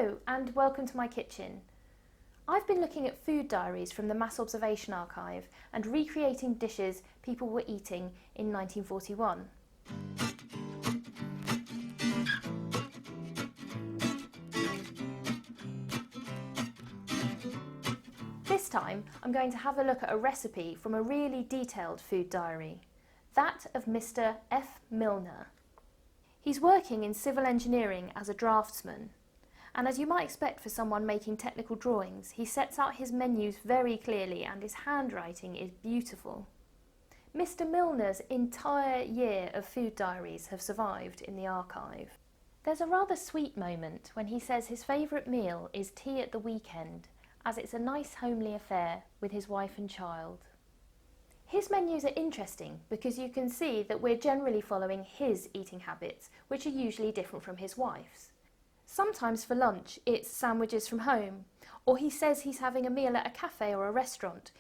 Hello and welcome to my kitchen. I've been looking at food diaries from the Mass Observation Archive and recreating dishes people were eating in 1941. This time I'm going to have a look at a recipe from a really detailed food diary, that of Mr. F. Milner. He's working in civil engineering as a draftsman, and as you might expect for someone making technical drawings, he sets out his menus very clearly and his handwriting is beautiful. Mr. Milner's entire year of food diaries have survived in the archive. There's a rather sweet moment when he says his favourite meal is tea at the weekend, as it's a nice homely affair with his wife and child. His menus are interesting because you can see that we're generally following his eating habits, which are usually different from his wife's. Sometimes for lunch it's sandwiches from home, or he says he's having a meal at a cafe or a restaurant,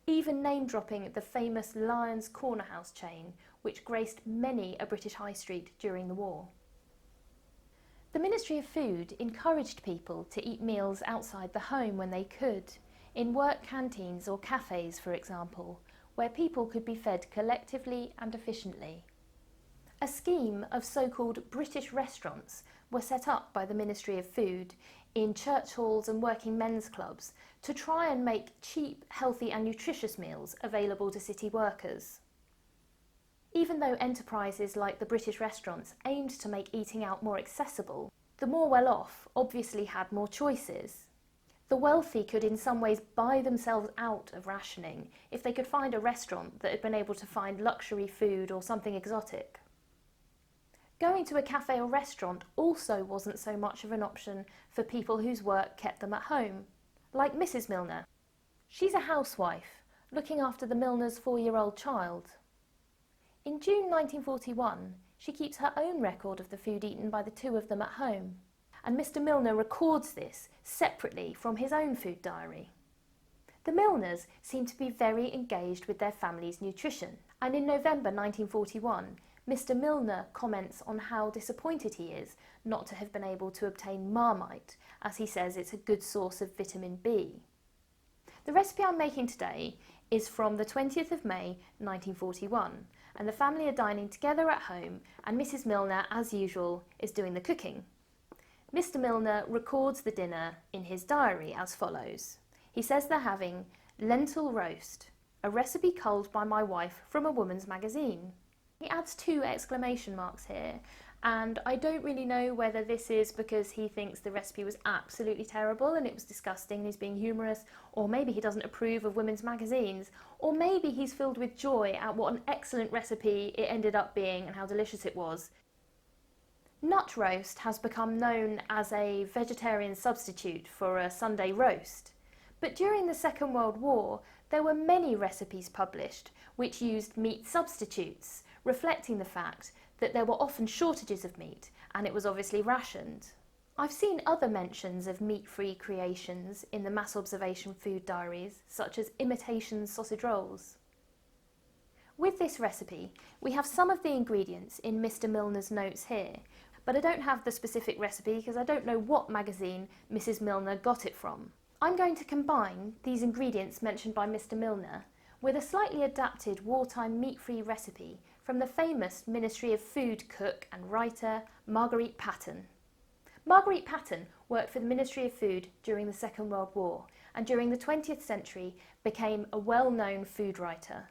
even name-dropping the famous Lyons Corner House chain, which graced many a British high street during the war. The Ministry of Food encouraged people to eat meals outside the home when they could, in work canteens or cafes, for example, where people could be fed collectively and efficiently. A scheme of so-called British restaurants were set up by the Ministry of Food in church halls and working men's clubs to try and make cheap, healthy and nutritious meals available to city workers. Even though enterprises like the British restaurants aimed to make eating out more accessible, the more well-off obviously had more choices. The wealthy could in some ways buy themselves out of rationing if they could find a restaurant that had been able to find luxury food or something exotic. Going to a cafe or restaurant also wasn't so much of an option for people whose work kept them at home, like Mrs Milner. She's a housewife, looking after the Milners' 4-year-old child. In June 1941, she keeps her own record of the food eaten by the two of them at home, and Mr Milner records this separately from his own food diary. The Milners seem to be very engaged with their family's nutrition, and in November 1941, Mr Milner comments on how disappointed he is not to have been able to obtain Marmite, as he says it's a good source of vitamin B. The recipe I'm making today is from the 20th of May 1941, and the family are dining together at home and Mrs Milner, as usual, is doing the cooking. Mr Milner records the dinner in his diary as follows. He says they're having lentil roast, a recipe culled by my wife from a woman's magazine. He adds 2 exclamation marks here, and I don't really know whether this is because he thinks the recipe was absolutely terrible and it was disgusting and he's being humorous, or maybe he doesn't approve of women's magazines, or maybe he's filled with joy at what an excellent recipe it ended up being and how delicious it was. Nut roast has become known as a vegetarian substitute for a Sunday roast, but during the Second World War there were many recipes published which used meat substitutes, reflecting the fact that there were often shortages of meat and it was obviously rationed. I've seen other mentions of meat-free creations in the Mass Observation food diaries, such as imitation sausage rolls. With this recipe, we have some of the ingredients in Mr Milner's notes here, but I don't have the specific recipe because I don't know what magazine Mrs Milner got it from. I'm going to combine these ingredients mentioned by Mr Milner with a slightly adapted wartime meat-free recipe from the famous Ministry of Food cook and writer Marguerite Patten. Marguerite Patten worked for the Ministry of Food during the Second World War and during the 20th century became a well-known food writer.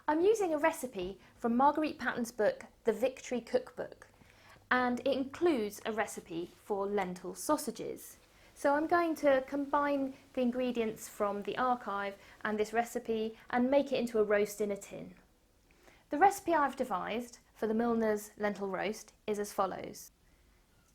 I'm using a recipe from Marguerite Patten's book The Victory Cookbook, and it includes a recipe for lentil sausages. So I'm going to combine the ingredients from the archive and this recipe and make it into a roast in a tin. The recipe I've devised for the Milner's lentil roast is as follows.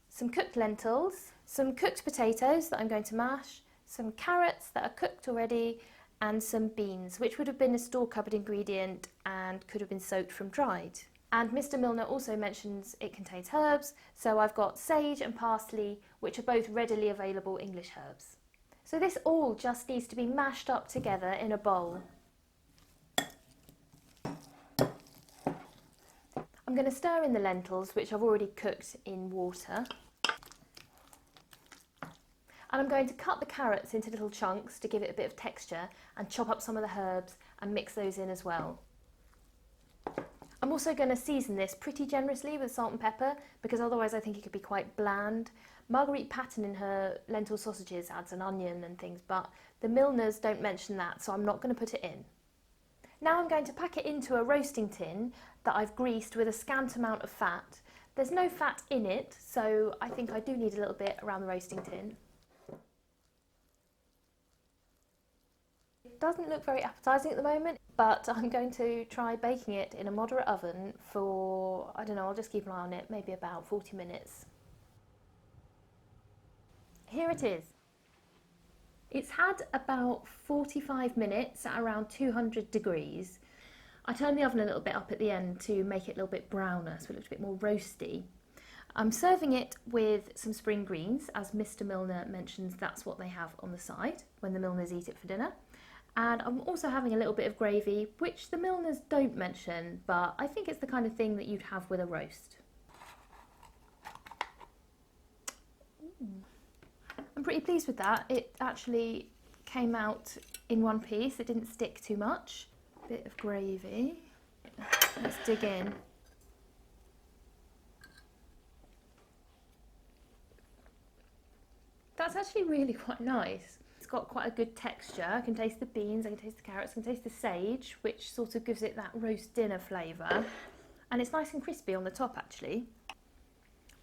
Some cooked lentils, some cooked potatoes that I'm going to mash, some carrots that are cooked already, and some beans, which would have been a store cupboard ingredient and could have been soaked from dried. And Mr Milner also mentions it contains herbs, so I've got sage and parsley, which are both readily available English herbs. So this all just needs to be mashed up together in a bowl. I'm going to stir in the lentils, which I've already cooked in water. And I'm going to cut the carrots into little chunks to give it a bit of texture and chop up some of the herbs and mix those in as well. I'm also going to season this pretty generously with salt and pepper because otherwise I think it could be quite bland. Marguerite Patton in her lentil sausages adds an onion and things, but the Milners don't mention that, so I'm not going to put it in. Now I'm going to pack it into a roasting tin that I've greased with a scant amount of fat. There's no fat in it, so I think I do need a little bit around the roasting tin. It doesn't look very appetising at the moment, but I'm going to try baking it in a moderate oven for, I don't know, I'll just keep an eye on it, maybe about 40 minutes. Here it is. It's had about 45 minutes at around 200 degrees. I turned the oven a little bit up at the end to make it a little bit browner, so it looked a bit more roasty. I'm serving it with some spring greens, as Mr Milner mentions that's what they have on the side when the Milners eat it for dinner. And I'm also having a little bit of gravy, which the Milners don't mention, but I think it's the kind of thing that you'd have with a roast. I'm pretty pleased with that. It actually came out in one piece. It didn't stick too much. Bit of gravy. Let's dig in. That's actually really quite nice. It's got quite a good texture. I can taste the beans, I can taste the carrots, I can taste the sage, which sort of gives it that roast dinner flavour. And it's nice and crispy on the top actually.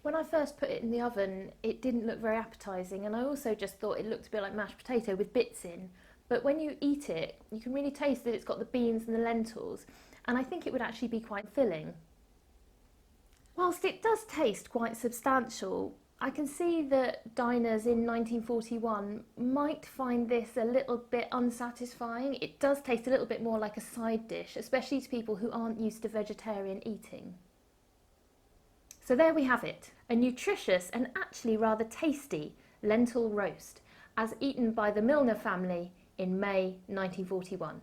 When I first put it in the oven, it didn't look very appetising, and I also just thought it looked a bit like mashed potato with bits in. But when you eat it, you can really taste that it's got the beans and the lentils, and I think it would actually be quite filling. Whilst it does taste quite substantial, I can see that diners in 1941 might find this a little bit unsatisfying. It does taste a little bit more like a side dish, especially to people who aren't used to vegetarian eating. So there we have it, a nutritious and actually rather tasty lentil roast, as eaten by the Milner family in May 1941.